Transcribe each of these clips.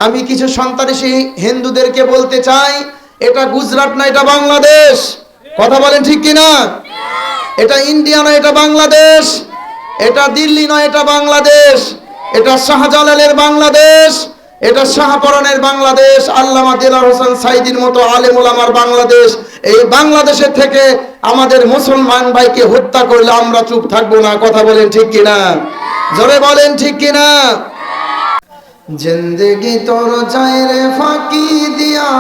আমি কিছু সন্ত্রাসী হিন্দুদেরকে বলতে চাই, এটা গুজরাট না, এটা বাংলাদেশ। কথা বলেন ঠিক কিনা? এটা ইন্ডিয়া নয়, এটা বাংলাদেশ। এটা দিল্লি নয়, এটা বাংলাদেশ। এটা শাহজালালের বাংলাদেশ, এটা শাহপরানের বাংলাদেশ, আল্লামা দিলওয়ার হোসেন সাইদির মতো আলেম ওলামার বাংলাদেশ। এই বাংলাদেশের থেকে আমাদের মুসলমান ভাইকে হত্যা করলে আমরা চুপ থাকবো না। কথা বলেন ঠিক কিনা? জোরে বলেন ঠিক কিনা? জিন্দেগি তোর যায় রে ফাঁকি দিয়া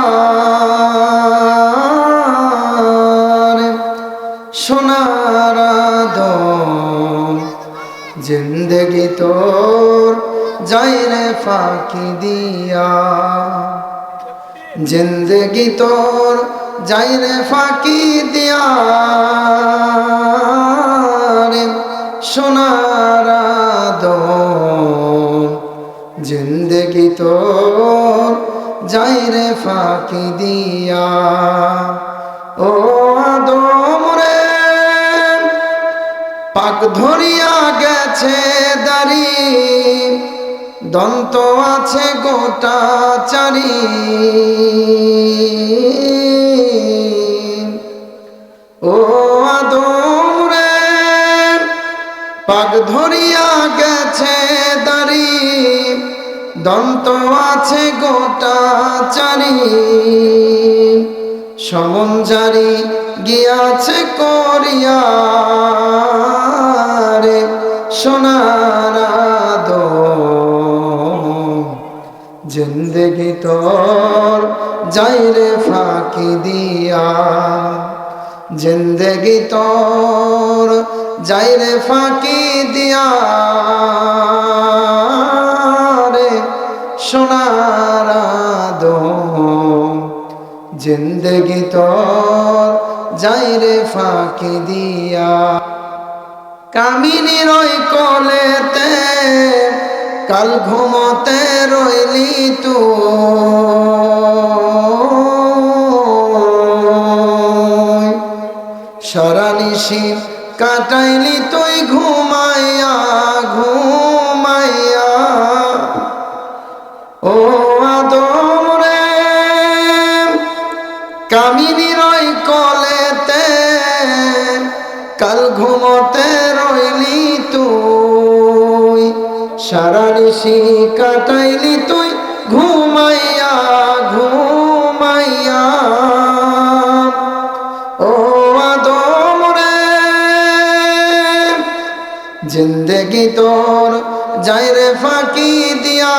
সোনার আদম, জিন্দেগি তোর যায় রে ফাঁকি দিয়া, জিন্দেগি তোর যায় রে ফাঁকি দিয়া সোনার আদম, জিন্দেগি তোর যায় রে ফাঁকি দিয়া। ও আদম রে, পাক ধরিয়া গেছে দাড়ি, দন্ত আছে গোটা চারি, ও আদম রে, পাক ধরিয়া গেছে দাড়ি, দন্ত আছে গোটা চারি, সমন জারি গিয়াছে করিয়া রে সোনার আদম, জিন্দেগি তোর যায় রে ফাঁকি দিয়া, জিন্দেগি তোর যায় রে ফাঁকি দিয়া রে সোনার আদম, জিন্দেগি তোর যায় রে ফাঁকি দিয়া। কামিনীর ওই কোলেতে কাল ঘুমোতে রইলি তুই, সারা নিশি কাটাইলি তুই ঘুমাইয়া ঘুমাইয়া, ও আদম রে, কামিনীর ওই কোলেতে কাল ঘুমোতে রইলি তুই, সারা নিশি কাটাইলি তুই ঘুমাইয়া ঘুমাইয়া, ও আদম রে, জিন্দেগি তোর যায় রে ফাঁকি দিয়া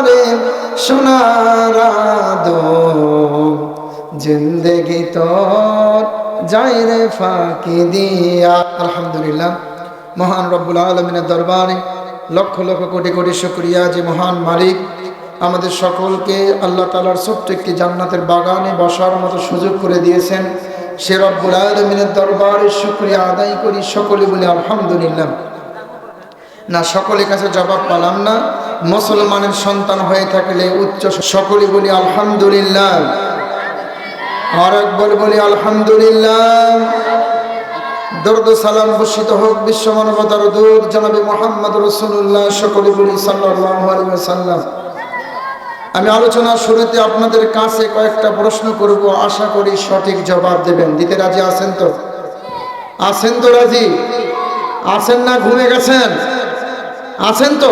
রে সোনার আদম, জিন্দেগি তোর যায় রে ফাঁকি দিয়া। আলহামদুলিল্লাহ, মহান রব্বুল আলমিনের দরবারে লক্ষ লক্ষ কোটি কোটি শুকরিয়া যে মহান মালিক আমাদের সকলকে আল্লাহ তাআলার ছোট্ট একটি জান্নাতের বাগানে বসার মতো সুযোগ করে দিয়েছেন। সে রব্বুল আলমিনের দরবারে শুকরিয়া আদায় করি, সকলে বলি আলহামদুলিল্লাহ। না, সকলের কাছে জবাব পেলাম না। মুসলমানের সন্তান হয়ে থাকলে উচ্চ সকলে বলি আলহামদুলিল্লাহ। আর একবার বলি আলহামদুলিল্লাহ। দরুদ সালাম বর্ষিত হোক বিশ্ব মানবতার দূত জনাবে মুহাম্মদ রাসূলুল্লাহ, সকলে বলি সাল্লাল্লাহু আলাইহি ওয়াসাল্লাম। আমি আলোচনার শুরুতে আপনাদের কাছে কয়েকটা প্রশ্ন করব, আশা করি সঠিক জবাব দেবেন। দিতে রাজি আছেন তো? আছেন তো? রাজি আছেন না ঘুমে গেছেন? আছেন তো?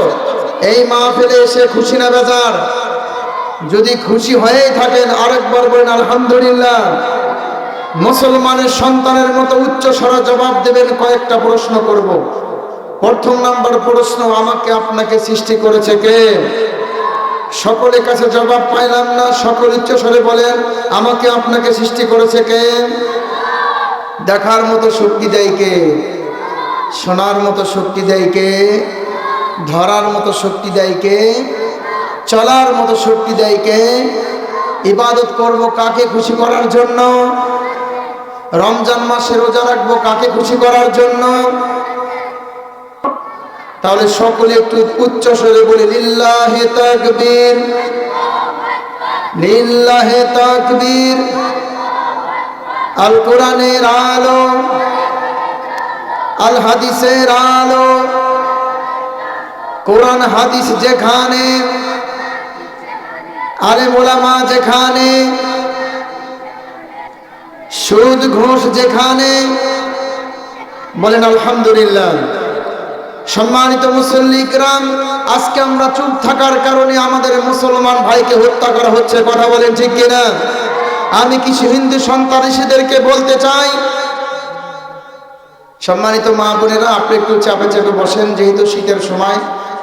এই মাহফিলে এসে খুশি না বেজার? যদি খুশি হয়েই থাকেন আরেকবার বলেন আলহামদুলিল্লাহ। মুসলমানের সন্তানের মতো উচ্চ স্বরে জবাব দেবেন। কয়েকটা প্রশ্ন করব। প্রথম নাম্বার প্রশ্ন, আমাকে আপনাকে সৃষ্টি করেছে কে? সকলের কাছে জবাব পাইলাম না, সকল উচ্চ স্বরে বলেন আমাকে আপনাকে সৃষ্টি করেছে কে? দেখার মতো শক্তি দেয় কে? শোনার মতো শক্তি দেয় কে? ধরার মতো শক্তি দেয় কে? চলার মতো শক্তি দেয় কে? ইবাদত করব কাকে খুশি করার জন্য? রমজান মাসে রোজা রাখবো কাকে খুশি করার জন্য? তাহলে সকলে একটু উচ্চ স্বরে বলি লিল্লাহি তাকবীর, লিল্লাহি তাকবীর। আল কোরআনের আলো, আল হাদিসের আলো, কোরআন হাদিস যেখানে, আলেম ওলামা যেখানে, সুদ ঘুষ যেখানে, বলেন আলহামদুলিল্লাহ। সম্মানিত মুসল্লি কিরাম, আজকে আমরা চুপ থাকার কারণে আমাদের মুসলমান ভাইকে হত্যা করা হচ্ছে, কথা বলেন ঠিক কিনা? আমি কিছু হিন্দু সন্ত্রাসীদেরকে বলতে চাই, সম্মানিত মা বোনেরা, আপনি একটু চাপে চাপে বসেন, যেহেতু শীতের সময়।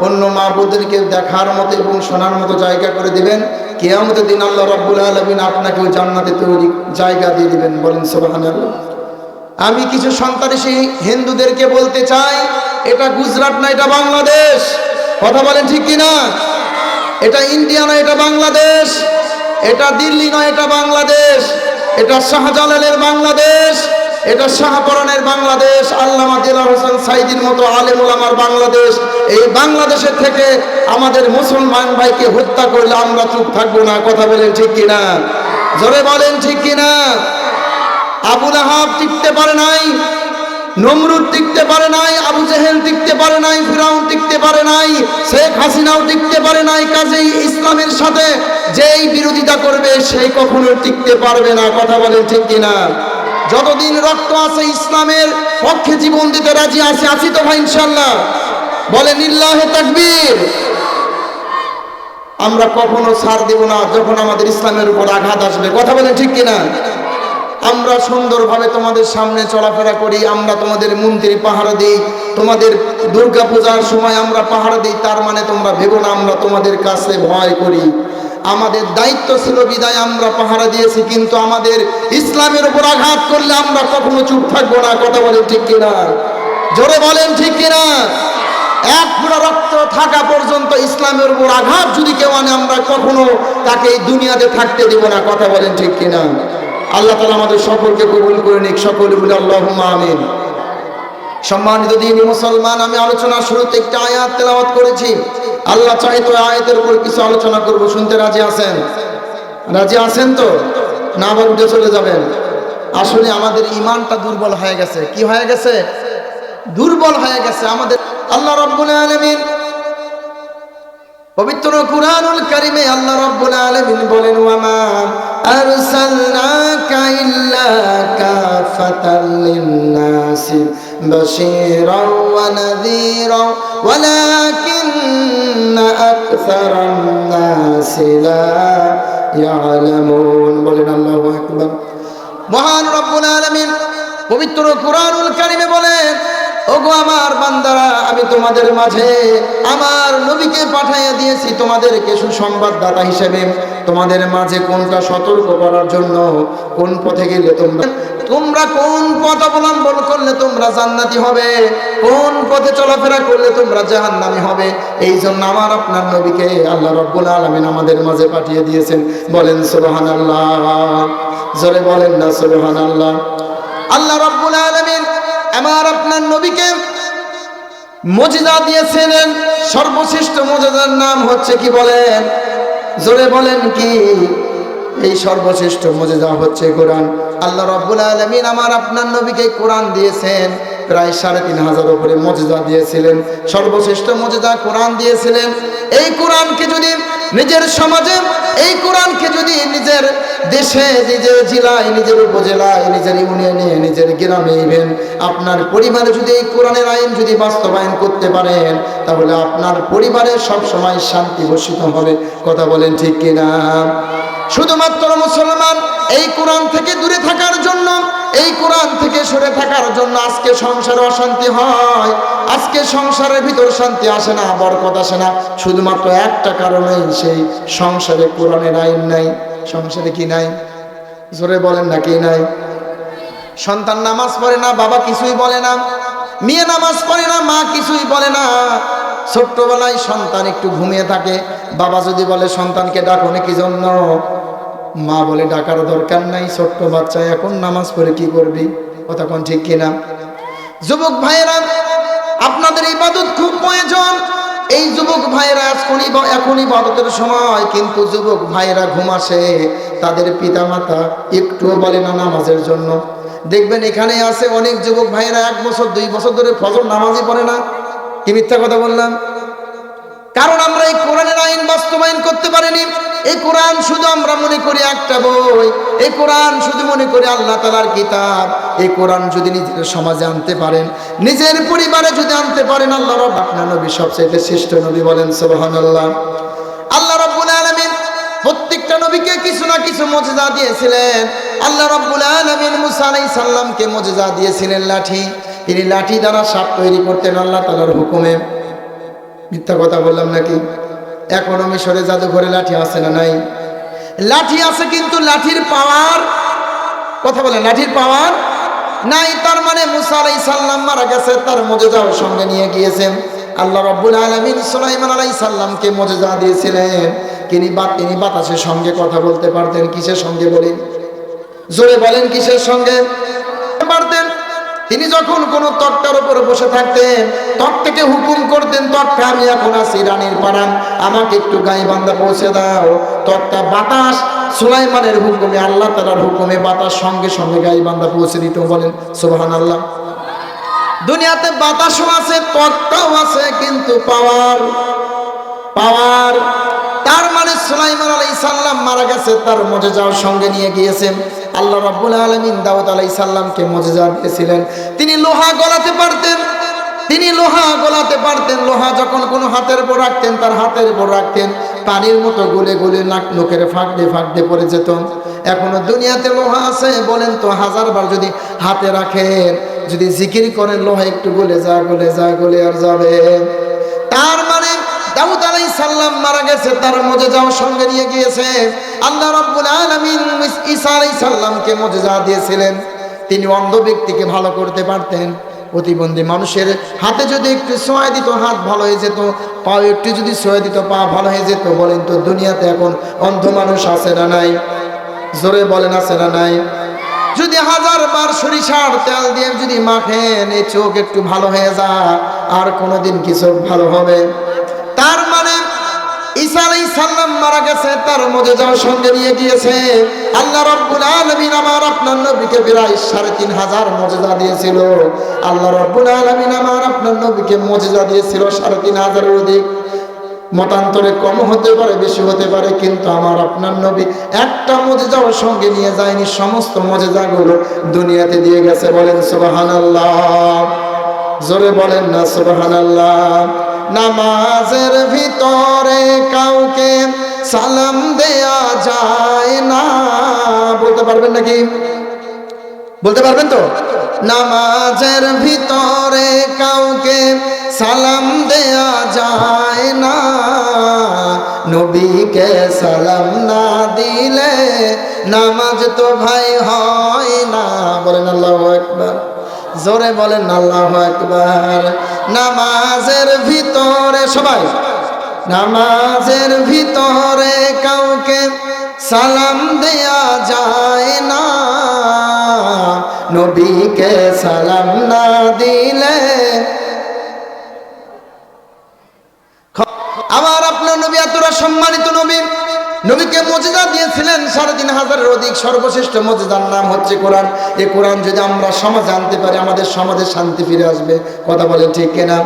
অন্য মা বোনদেরকে দেখার মতো এবং শোনার মতো জায়গা করে দিবেন। কিয়ামতের দিন আল্লাহ রাব্বুল আলামিন আপনাকেও জান্নাতে তৈরি জায়গা দিয়ে দিবেন, বলেন সুবহানাল্লাহ। আমি কিছু সন্ত্রাসী হিন্দুদেরকে বলতে চাই, এটা গুজরাট না, এটা বাংলাদেশ, কথা বলেন ঠিক কিনা? এটা ইন্ডিয়া নয়, এটা বাংলাদেশ। এটা দিল্লি নয়, এটা বাংলাদেশ। এটা শাহজালালের বাংলাদেশ, এটা শাহপরানের বাংলাদেশ, আল্লামা দিলওয়ার হোসেন সাইদির মতো আলেম ওলামার বাংলাদেশ। এই বাংলাদেশের থেকে আমাদের মুসলমান ভাইকে হত্যা করলে আমরা চুপ থাকবো না, কথা বলেন ঠিক কিনা? জোরে বলেন ঠিক কিনা? আবু লাহাব টিকতে পারে নাই, নমরুদ টিকতে পারে নাই, আবু জেহেল টিকতে পারে নাই, ফিরাউন টিকতে পারে নাই, শেখ হাসিনাও টিকতে পারে নাই। কাজেই ইসলামের সাথে যেই বিরোধিতা করবে সেই কখনো টিকতে পারবে না, কথা বলেন ঠিক কিনা? যতদিন রক্ত আছে ইসলামের পক্ষে জীবন দিতে রাজি আছে, আছি তো ভাই ইনশাআল্লাহ? বলেন লিল্লাহে তাকবীর। আমরা কখনো ছাড় দেব না যখন আমাদের ইসলামের উপর আঘাত আসবে, কথা বলেন ঠিক কিনা? আমরা সুন্দরভাবে তোমাদের সামনে চলাফেরা করি, আমরা তোমাদের মন্দির পাহারা দিই, তোমাদের দুর্গা পূজার সময় আমরা পাহারা দিই, তার মানে তোমরা ভেবো না আমরা তোমাদের কাছে ভয় করি। আমাদের দায়িত্ব ছিল বিদায় আমরা পাহারা দিয়েছি, কিন্তু আমাদের ইসলামের উপর আঘাত করলে আমরা কখনো চুপ থাকবো না, কথা বলেন ঠিক কিনা? জোরে বলেন ঠিক কিনা? এক ফোঁটা রক্ত থাকা পর্যন্ত ইসলামের উপর আঘাত যদি কেউ আনে, আমরা কখনো তাকে এই দুনিয়াতে থাকতে দেব না, কথা বলেন ঠিক কিনা? আল্লাহ তাআলা আমাদের সকলকে কবুল করে নিক, সকলে বলে আল্লাহুম্মা আমিন। সম্মানিত দিনী মুসলমান, আমি আলোচনার শুরুতে একটা আয়াত তেলাওয়াত করেছি। আল্লাহ চাই তো আয়াতের উপর কিছু আলোচনা করব, শুনতে রাজি আছেন? রাজি আছেন তো? না আবার উঠে চলে যাবেন? আসলে আমাদের ঈমানটা দুর্বল হয়ে গেছে। কি হয়ে গেছে? দুর্বল হয়ে গেছে আমাদের। আল্লাহ রাব্বুল আলামিন পবিত্র কুরআনুল কারীমে আল্লাহ রাব্বুল আলামিন বলেন, ওয়ামা আরসালনাকা ইল্লা কাফাতাল লিন্নাসি বাশীরাও ওয়া নাযীরা ওয়ালাকিন্না আকসারান নাসি লা ইয়ালামুন। বলেন আল্লাহু আকবার। মহান রব্বুল আলামিন পবিত্র কুরআনুল কারীমে বলেন, ওগো আমার বান্দারা, আমি তোমাদের মাঝে আমার নবীকে পাঠাইয়া দিয়েছি তোমাদেরকে সুসংবাদদাতা হিসেবে, তোমাদের মাঝে কোনটা সতর্ক করার জন্য, কোন পথে গেলে তোমরা কোন পথ অবলম্বন করলে তোমরা জান্নাতি হবে, কোন পথে চলাফেরা করলে তোমরা জাহান্নামী হবে। এই জন্য আমার আপনার নবীকে আল্লাহ রাব্বুল আলামিন আমাদের মাঝে পাঠিয়ে দিয়েছেন। বলেন সুবহানাল্লাহ, জোরে বলেন না সুবহানাল্লাহ। আল্লাহ রাব্বুল আলামিন আমার আপনার নবীকে মুজিজা দিয়েছিলেন। সর্বশ্রেষ্ঠ মুজিজার নাম হচ্ছে কি? বলেন, জোরে বলেন কি? এই সর্বশ্রেষ্ঠ মুজিজা হচ্ছে কোরআন। আল্লাহ রাব্বুল আলামিন আমার আপনার নবীকে কোরআন দিয়েছেন। প্রায় ৩৫০০ উপরে মুজিজা দিয়েছিলেন। সর্বশ্রেষ্ঠ মুজিজা কোরআন দিয়েছিলেন। এই কোরআনকে যদি নিজের সমাজে, এই কোরআনকে যদি নিজের দেশে, নিজের জেলায়, নিজের উপজেলায়, নিজের ইউনিয়নে, নিজের গ্রামে, ইভেন আপনার পরিবারে যদি এই কোরআনের আইন যদি বাস্তবায়ন করতে পারেন, তাহলে আপনার পরিবারে সব সময় শান্তি বর্ষিত হবে। কথা বলেন ঠিক কিনা? শুধুমাত্র মুসলমান এই কোরআন থেকে দূরে থাকার জন্য, এই কোরআন থেকে সরে থাকার জন্য আজকে সংসারে অশান্তি হয়, আজকে সংসারের ভিতর শান্তি আসে না, বরকত আসে না। শুধুমাত্র একটা কারণেই, সেই সংসারে কোরআনের আইন নাই। সংসারে কি নাই? জোরে বলেন না, কি নাই? সন্তান নামাজ পড়ে না, বাবা কিছুই বলে না। মেয়ে নামাজ পড়ে না, মা কিছুই বলে না। ছোট্টবেলায় সন্তান একটু ঘুমিয়ে থাকে, বাবা যদি বলে সন্তানকে ডাকো কি জন্য, মা বলে ডাকার দরকার নাই, ছোট্ট বাচ্চা এখন নামাজ পড়ে কি করবি? কথা কোন ঠিক কিনা? যুবক ভাইয়েরা, আপনাদের ইবাদত খুব প্রয়োজন। এই যুবক ভাইরা এখন ইবাদতের সময়, কিন্তু যুবক ভাইরা ঘুম আসে, তাদের পিতা মাতা একটুও বলে না নামাজের জন্য। দেখবেন এখানে আছে অনেক যুবক ভাইরা 1 বছর 2 বছর ধরে ফজর নামাজই পড়ে না। কি মিথ্যা কথা বললাম? কারণ আমরা এই কোরআনের আইন বাস্তবায়ন করতে পারিনি। এই কোরআন শুধু আমরা মনে করি একটা বই, এই কোরআন শুধু মনে করি আল্লাহ তাআলার কিতাব। এই কোরআন যদি নিজের সমাজে আনতে পারেন, নিজের পরিবারে যদি আনতে পারেন, আল্লাহ রব আপনার নবী সবচেয়ে শ্রেষ্ঠ নবী, বলেন সুবহানাল্লাহ। আল্লাহ রাব্বুল আলামিন প্রত্যেকটা নবীকে কিছু না কিছু মুজিজা দিয়েছিলেন। আল্লাহ রাব্বুল আলামিন মুসা আলাইহিস সালামকে মুজিজা দিয়েছিলেন লাঠি। তিনি লাঠি দ্বারা সাপ তৈরি করতেন আল্লাহ তাআলার হুকুমে। মিথ্যা কথা বললাম নাকি? এখনো মিশরে জাদুঘরে লাঠি আছে না নাই? লাঠি আছে, কিন্তু লাঠির পাওয়ার, কথা বলেন, লাঠির পাওয়ার নাই। তার মানে মুসা আলাইহিস সালাম মারা গেছে, তার মুজিজাও সঙ্গে নিয়ে গিয়েছেন। আল্লাহ রাব্বুল আলামিন সুলাইমান আলাইহিস সালামকে মুজিজা দিয়েছিলেন। তিনি বাতাসের সঙ্গে কথা বলতে পারতেন। কিসের সঙ্গে বলেন? জোরে বলেন, কিসের সঙ্গে পারতেন? তিনি যখন কোনো তক্তার উপরে বসে থাকতেন, তক থেকে হুকুম করতেন, তক্তা আমি এখন আছি রানীর পাড়ান, আমাকে একটু গাইবান্ধা পৌঁছে দাও। তক্তা বাতাস সুলাইমানের হুকুমে, আল্লাহ তাআলার হুকুমে বাতাস সঙ্গে সঙ্গে গাইবান্ধা পৌঁছে দিত, বলেন সুবহানাল্লাহ। দুনিয়াতে বাতাসও আছে, তক্তাও আছে, কিন্তু পাওয়ার তার মানে সুলাইমান আলাইহিস সালাম মারা গেছে, তার মুজিজাও সঙ্গে নিয়ে গিয়েছেন। আল্লাহ রাব্বুল আলামিন দাউদ আলাইহিস সালামকে মুজিজা দিয়েছিলেন। তিনি লোহা গলাতে পারতেন, লোহা যখন কোনো হাতের উপর রাখতেন, তার হাতের উপর রাখতেন, পানির মতো গলে গলে নাকের ফাঁক দিয়ে পড়ে যেত। এখনো দুনিয়াতে লোহা আছে, বলেন তো, 1000 বার যদি হাতে রাখেন, যদি জিকির করেন, লোহা একটু গলে আর যাবে। তার মানে দাউদ আলাইহিস সালাম মারা গেছে, তার মুজিজাও সঙ্গে নিয়ে গিয়েছে। আল্লাহ রাব্বুল আলামিন ঈসা আলাইহিস সালামকে মুজিজা দিয়েছিলেন। তিনি অন্ধ ব্যক্তিকে ভালো করতে পারতেন। প্রতিবন্ধী মানুষের হাতে যদি একটু ছোঁয়া দিত, হাত ভালো হয়ে যেত। পা একটু যদি ছোঁয়া দিত, পা ভালো হয়ে যেত। বলেন তো, দুনিয়াতে এখন অন্ধ মানুষ আছে না নাই? জোরে বলেন, আছে না নাই? যদি 1000 বার সরিষার তেল দিয়ে যদি মাখেন, এই চোখ একটু ভালো হয়ে যায়, আর কোনোদিন কি চোখ ভালো হবে? তার মানে ঈসা আলাইহিস সালাম মারা গেছে, তার মুজিজাও সঙ্গে নিয়ে গিয়েছে। আল্লাহ রাব্বুল আলামিন আমার আপনার নবীকে প্রায় 3500 মুজিজা দিয়েছিল। আল্লাহ রাব্বুল আলামিন আমার আপনার নবীকে মুজিজা দিয়েছিল 3500 এর অধিক। মতান্তরে কম হতে পারে, বেশি হতে পারে, কিন্তু আমার আপনার নবী একটা মুজিজাও সঙ্গে নিয়ে যায়নি। সমস্ত মুজিজাগুলো দুনিয়াতে দিয়ে গেছে, বলেন সুবহানাল্লাহ। জোরে বলেন না সুবহানাল্লাহ। নামাজের ভিতরে কাউকে সালাম দেয়া যায় না, বলতে পারবেন নাকি? বলতে পারবেন তো? নামাজের ভিতরে কাউকে সালাম দেয়া যায় না, নবীকে সালাম না দিলে নামাজ তো ভাই হয় না, বলেন আল্লাহু আকবার। জোরে বলেন আল্লাহু আকবার। নামাজের ভিতরে সবাই, নামাজের ভিতরে কাউকে সালাম দেয়া যায় না, নবীকে সালাম না দিলে। আমার আপনার নবী এতটা সম্মানিত নবী, নবীকে মুজিজা দিয়েছিলেন 3500 এর অধিক। সর্বশ্রেষ্ঠ মুজিজার নাম হচ্ছে কোরআন। এই কোরআন যদি আমরা সমাজে আনতে পারি, আমাদের সমাজে শান্তি ফিরে আসবে। কথা বলেন ঠিক কিনা?